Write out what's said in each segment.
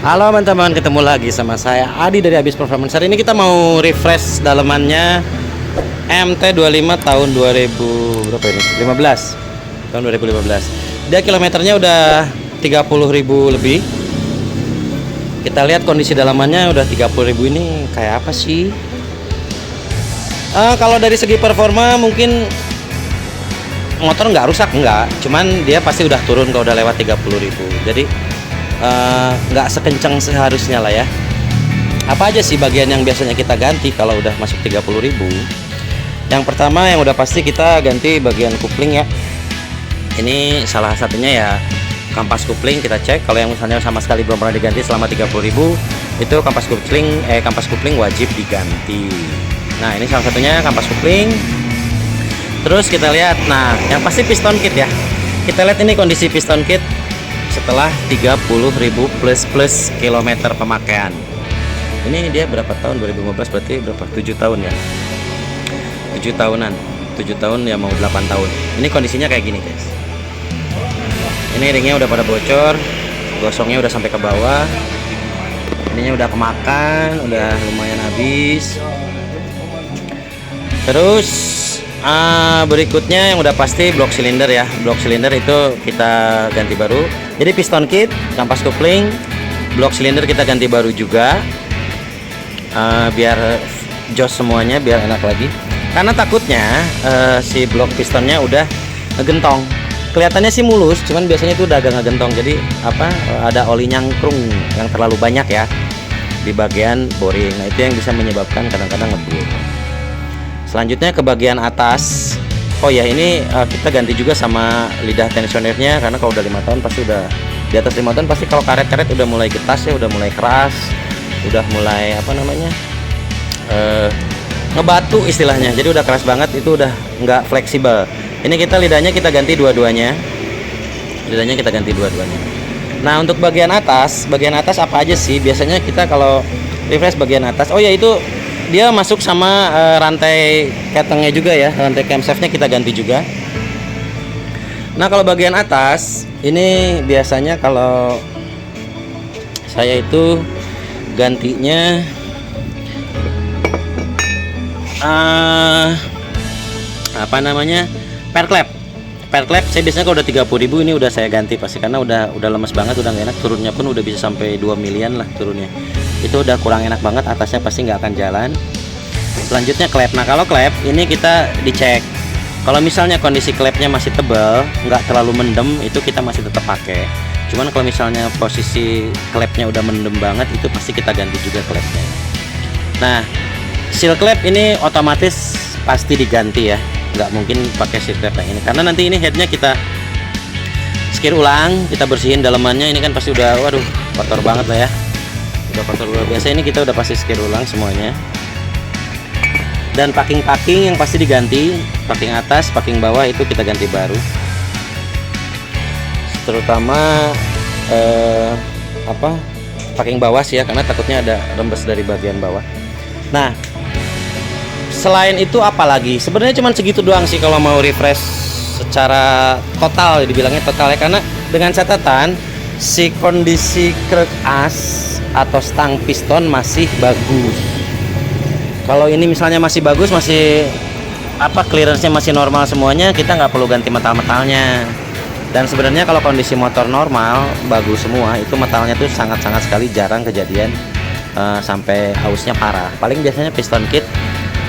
Halo teman-teman, ketemu lagi sama saya Adi dari Abis Performance. Hari ini kita mau refresh dalemannya MT25 tahun 2000 berapa ini? 15. Tahun 2015. Dia kilometernya udah 30.000 lebih. Kita lihat kondisi dalamannya udah 30.000 ini kayak apa sih? Kalau dari segi performa mungkin motor nggak rusak, nggak, cuman dia pasti udah turun kalau udah lewat 30.000. Jadi nggak sekencang seharusnya lah ya. Apa aja sih bagian yang biasanya kita ganti kalau udah masuk 30.000? Yang pertama yang udah pasti kita ganti bagian kupling ya. Ini salah satunya ya, kampas kupling kita cek. Kalau yang misalnya sama sekali belum pernah diganti selama 30.000, itu kampas kupling wajib diganti. Nah, ini salah satunya kampas kupling. Terus kita lihat, nah yang pasti piston kit ya. Kita lihat ini kondisi piston kit setelah 30.000 plus kilometer pemakaian. Ini dia berapa tahun? 2015 berarti berapa? 7 tahun ya. 7 tahunan. 7 tahun ya, mau 8 tahun. Ini kondisinya kayak gini guys. Ini ringnya udah pada bocor, gosongnya udah sampai ke bawah. Ininya udah kemakan, udah lumayan habis. Terus berikutnya yang udah pasti blok silinder ya. Blok silinder itu kita ganti baru. Jadi piston kit, kampas kupling, blok silinder kita ganti baru juga, biar jos semuanya, biar enak lagi. Karena takutnya si blok pistonnya udah ngegentong. Kelihatannya sih mulus, cuman biasanya itu udah agak ngegentong. Jadi ada oli nyangkrung yang terlalu banyak ya di bagian boring. Nah itu yang bisa menyebabkan kadang-kadang ngebul. Selanjutnya ke bagian atas. Oh ya, ini kita ganti juga sama lidah tensionernya, karena kalau udah 5 tahun pasti udah di atas 5 tahun pasti kalau karet-karet udah mulai getas ya, udah mulai keras, udah mulai ngebatu istilahnya. Jadi udah keras banget, itu udah nggak fleksibel. Ini kita lidahnya kita ganti dua-duanya. Lidahnya kita ganti dua-duanya. Nah, untuk bagian atas apa aja sih? Biasanya kita kalau refresh bagian atas, oh ya itu dia masuk sama rantai ketengnya juga ya, rantai camshaftnya kita ganti juga. Nah kalau bagian atas ini biasanya kalau saya itu gantinya pair clap. Saya biasanya kalau udah 30.000 ini udah saya ganti pasti, karena udah lemes banget, udah nggak enak. Turunnya pun udah bisa sampai 2 milian lah turunnya. Itu udah kurang enak banget, atasnya pasti nggak akan jalan. Selanjutnya klep. Nah kalau klep ini kita dicek. Kalau misalnya kondisi klepnya masih tebal, nggak terlalu mendem, itu kita masih tetap pakai. Cuman kalau misalnya posisi klepnya udah mendem banget, itu pasti kita ganti juga klepnya. Nah seal klep ini otomatis pasti diganti ya, nggak mungkin pakai seal klep yang ini, karena nanti ini headnya kita skir ulang, kita bersihin dalamannya. Ini kan pasti udah, waduh, kotor banget lah ya, udah kotor luar biasa. Ini kita udah pasti skir ulang semuanya. Dan packing yang pasti diganti, packing atas, packing bawah itu kita ganti baru. Terutama packing bawah sih ya, karena takutnya ada rembes dari bagian bawah. Nah selain itu apalagi, sebenarnya cuma segitu doang sih kalau mau refresh secara total, dibilangnya total ya, karena dengan catatan si kondisi krek as atau stang piston masih bagus. Kalau ini misalnya masih bagus, masih clearance-nya masih normal semuanya, kita nggak perlu ganti metal-metalnya. Dan sebenarnya kalau kondisi motor normal bagus semua, itu metalnya tuh sangat-sangat sekali jarang kejadian sampai hausnya parah. Paling biasanya piston kit,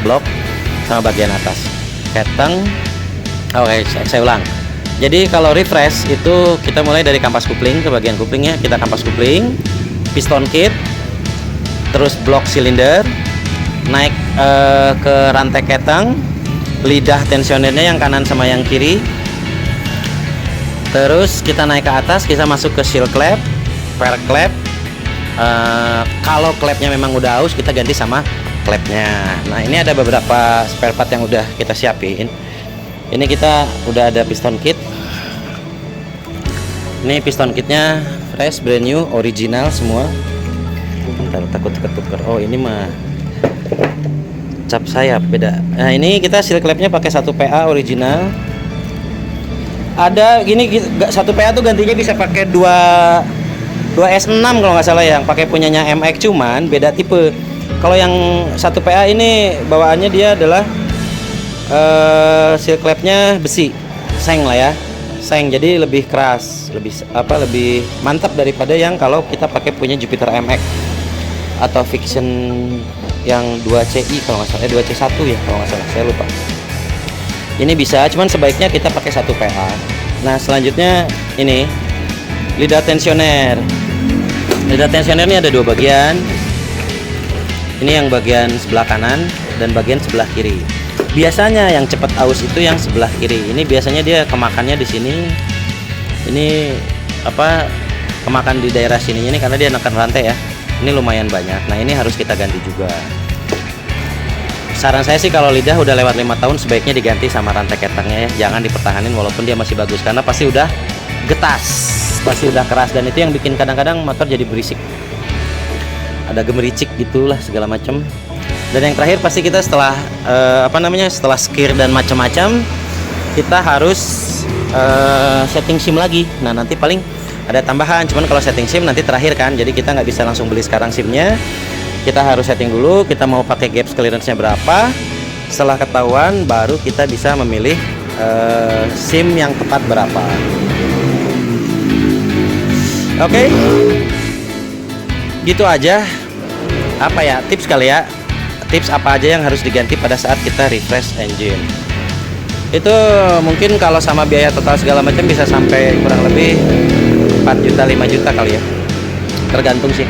blok, sama bagian atas keteng. Saya ulang. Jadi kalau refresh itu kita mulai dari kampas kupling. Ke bagian kuplingnya kita kampas kupling, piston kit, terus blok silinder, naik ke rantai keteng, lidah tensionernya yang kanan sama yang kiri. Terus kita naik ke atas, kita masuk ke seal klep, pair klep. Kalau klepnya memang udah aus, kita ganti sama klepnya. Nah ini ada beberapa spare part yang udah kita siapin. Ini kita udah ada piston kit. Ini piston kitnya fresh, brand new, original semua. Bentar, takut ketuker. Oh ini mah cap sayap beda. Nah ini kita seal klepnya pakai 1 PA original. Ada gini, 1 PA tuh gantinya bisa pakai 2 2S6 kalau nggak salah yang pakai punyanya MX, cuman beda tipe. Kalau yang 1PA ini bawaannya dia adalah seal clamp-nya besi, seng lah ya, seng, jadi lebih keras, lebih mantap daripada yang kalau kita pakai punya Jupiter MX atau Vision yang 2CI kalau nggak salah, 2C1 ya kalau nggak salah, saya lupa. Ini bisa, cuman sebaiknya kita pakai 1PA. Nah selanjutnya ini lidah tensioner. Lidah tensioner ini ada dua bagian. Ini yang bagian sebelah kanan dan bagian sebelah kiri. Biasanya yang cepat aus itu yang sebelah kiri. Ini biasanya dia kemakannya di sini. Ini apa, kemakan di daerah sininya ini karena dia neken rantai ya. Ini lumayan banyak. Nah ini harus kita ganti juga. Saran saya sih kalau lidah udah lewat 5 tahun sebaiknya diganti sama rantai ketangnya ya. Jangan dipertahanin walaupun dia masih bagus, karena pasti udah getas, pasti udah keras, dan itu yang bikin kadang-kadang motor jadi berisik, ada gemericik gitulah segala macam. Dan yang terakhir pasti kita setelah setelah skir dan macam-macam, kita harus setting SIM lagi. Nah nanti paling ada tambahan, cuman kalau setting SIM nanti terakhir kan, jadi kita nggak bisa langsung beli sekarang SIM-nya. Kita harus setting dulu, kita mau pakai gaps clearance-nya berapa. Setelah ketahuan baru kita bisa memilih SIM yang tepat berapa. Oke, gitu aja. Apa ya, tips kali ya, tips apa aja yang harus diganti pada saat kita refresh engine. Itu mungkin kalau sama biaya total segala macam bisa sampai kurang lebih 4 juta 5 juta kali ya, tergantung sih.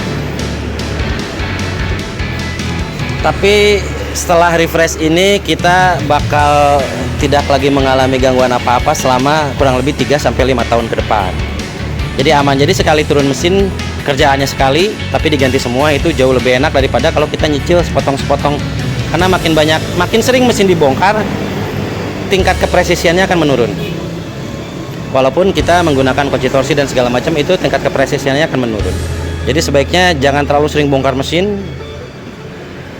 Tapi setelah refresh ini kita bakal tidak lagi mengalami gangguan apa-apa selama kurang lebih 3-5 tahun ke depan. Jadi aman. Jadi sekali turun mesin, kerjaannya sekali tapi diganti semua, itu jauh lebih enak daripada kalau kita nyicil sepotong-sepotong. Karena makin sering mesin dibongkar, tingkat kepresisiannya akan menurun. Walaupun kita menggunakan kunci torsi dan segala macam, itu tingkat kepresisiannya akan menurun. Jadi sebaiknya jangan terlalu sering bongkar mesin.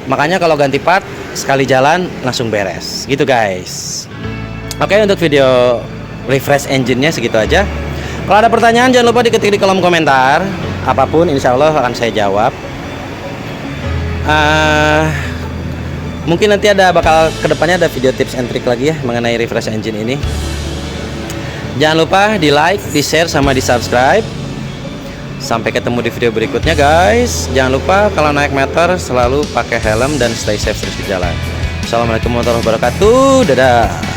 Makanya kalau ganti part sekali jalan langsung beres gitu guys. Oke, untuk video refresh engine-nya segitu aja. Kalau ada pertanyaan jangan lupa diketik di kolom komentar. Apapun insya Allah akan saya jawab. Mungkin nanti bakal kedepannya ada video tips and trick lagi ya mengenai refresh engine ini. Jangan lupa di like, di share, sama di subscribe. Sampai ketemu di video berikutnya guys. Jangan lupa kalau naik motor selalu pakai helm dan stay safe terus di jalan. Assalamualaikum warahmatullahi wabarakatuh. Dadah.